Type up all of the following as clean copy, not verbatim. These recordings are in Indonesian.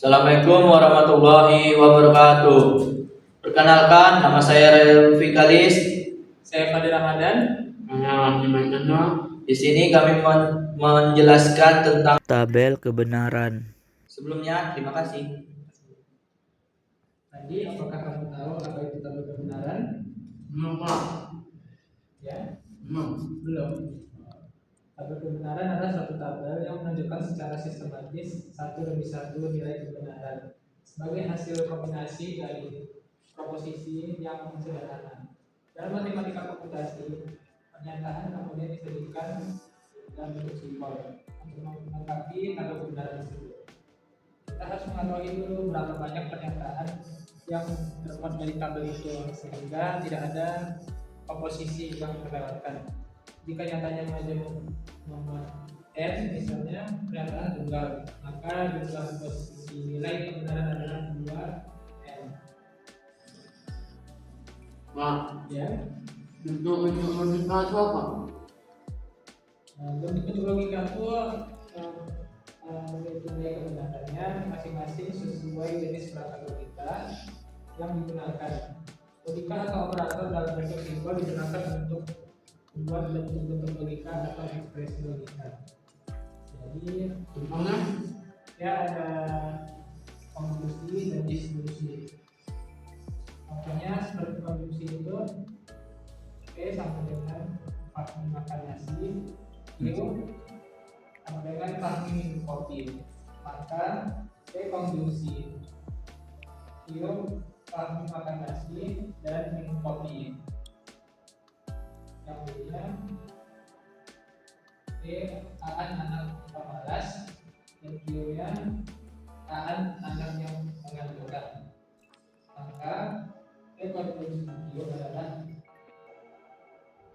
Assalamualaikum warahmatullahi wabarakatuh. Perkenalkan, nama saya Relvi Kalis. Saya Fadil Ramadan. Di sini kami menjelaskan tentang tabel kebenaran. Sebelumnya, terima kasih. Tadi, apakah kamu tahu apa itu tabel kebenaran? Belum, Pak. Ya? Belum. Tabel kebenaran adalah suatu tabel yang menunjukkan secara sistematis satu demi satu nilai kebenaran sebagai hasil kombinasi dari proposisi yang sederhana. Dalam matematika komputasi, pernyataan kemudian dijadikan dalam bentuk simbol untuk melengkapi tabel kebenaran tersebut. Kita harus mengetahui dulu berapa banyak pernyataan yang termuat dari tabel itu sehingga tidak ada komposisi yang terlewatkan. Jika nyatanya memuat n misalnya pernyataan tunggal, maka jumlah posisi nilai kebenaran adalah 2n. Pak, Ya. bentuk logika itu apa? Bentuk logika itu nilai kebenarannya masing-masing sesuai jenis perangkat logika yang digunakan. Logika atau operator dalam bentuk simbol digunakan untuk membuat bentuk-bentuk logika atau ekspresi logika. Jadi, Contohnya? ya ada konklusi dan distribusi. Contohnya seperti konklusi itu P sama dengan Fahmi makan nasi, Q sama dengan Fahmi minum kopi. Maka P konklusi, Q Fahmi makan nasi dan minum kopi. Yang lainnya P Aan anak pemalas dan Q nya Aan anak yang mengantukkan. Maka P konklusi Q adalah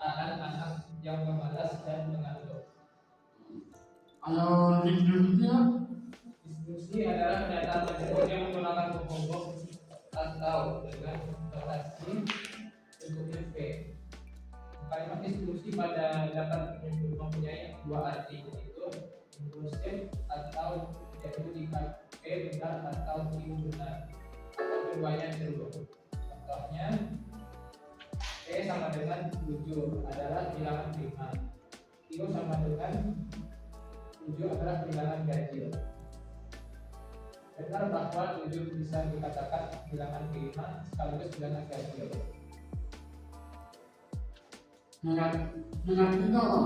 Aan anak yang pemalas dan mengantuk. Kalau distribusinya? Distribusi adalah pernyataan tersebut yang menggunakan kelompok atau dengan notasi bentuknya P. Kalimat distribusi pada dapat mempunyai dua arti, yaitu inklusif atau yaitu jika P benar atau Q benar atau keduanya true. Contohnya P sama dengan 7 adalah bilangan prima, Q sama dengan 7 adalah bilangan ganjil. Benar bahwa 7 bisa dikatakan bilangan prima sekaligus bilangan ganjil. Negatif itu apa?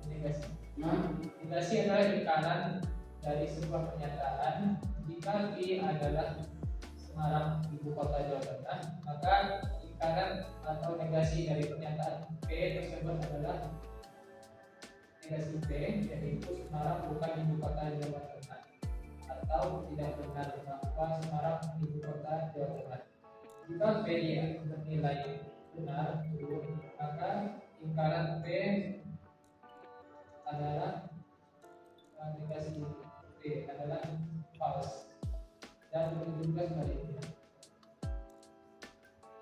Negasi. Nah, Negasi adalah ingkaran dari sebuah pernyataan. Jika I adalah Semarang ibu kota Jawa Tengah, maka ingkaran atau negasi dari pernyataan P tersebut adalah negasi P, yaitu Semarang bukan ibu kota Jawa Tengah, atau tidak benar bahwa Semarang ibu kota Jawa Tengah. Jika P bernilai benar, maka ingkaran P adalah negasi P adalah false, dan begitu juga sebaliknya.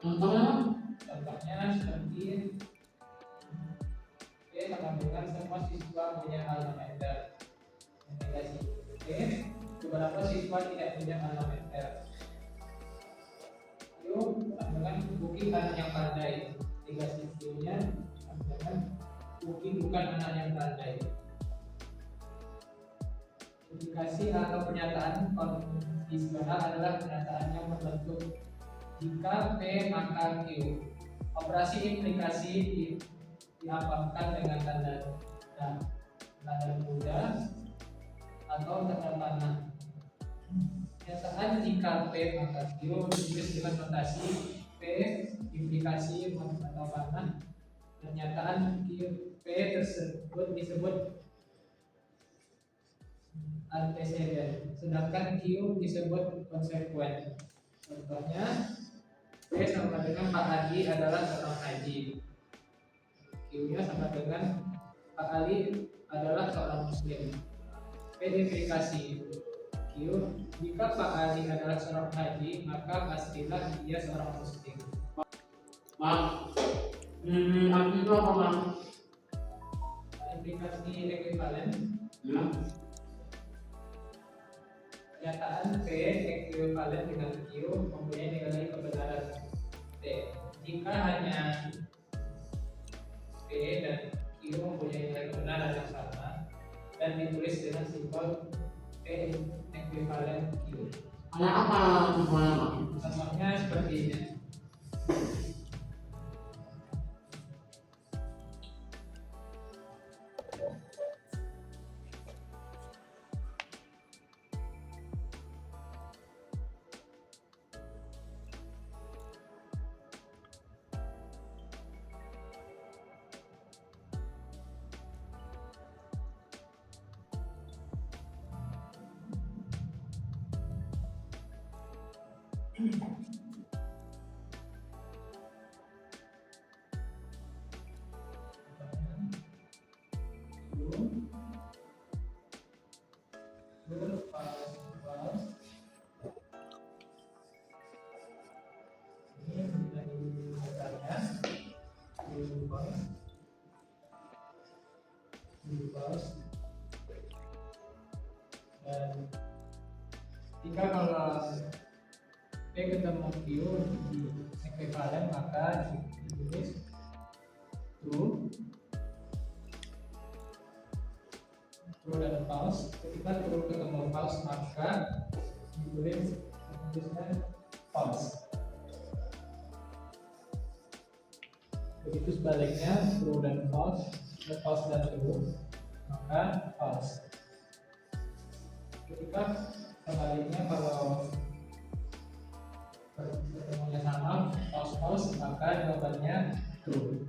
Contohnya seperti P sama dengan semua siswa punya alma mater. Negasi P, beberapa siswa tidak punya alma mater. Q sama dengan Buki anak yang pandai. Negasi Q-nya sama dengan Buki bukan anak yang pandai. Indikasi atau pernyataan kondisional adalah pernyataan yang berbentuk jika P maka Q. Operasi implikasi diapakan dengan tanda muda atau tanda panah. Pernyataan jika P maka Q ditulis dengan notasi P implikasi atau panah. Pernyataan Q P tersebut disebut antecedent, sedangkan Q disebut konsekuen. Contohnya, P sama dengan Pak Haji adalah seorang haji. Q-nya sama dengan Pak Ali adalah seorang muslim. P implikasi Q, jika Pak Ali adalah seorang haji, maka pastilah dia seorang muslim. Pak, ini arti itu apa, Pak? Implikasi ekuivalen. Ya. Pernyataan P ekuivalen dengan Q mempunyai nilai kebenaran T. Jika hanya P dan Q mempunyai nilai kebenaran yang sama dan ditulis dengan simbol P ekuivalen Q. Kayak apa simbolnya? Contohnya seperti ini. Dan jika kalau P ketemu Q di ekuivalen maka ditulis true dan false. Ketika true ketemu false maka ditulisnya false. Begitu sebaliknya true dan false dan true maka false. Ketika sebaliknya kalau ketemunya sama false maka jawabannya true.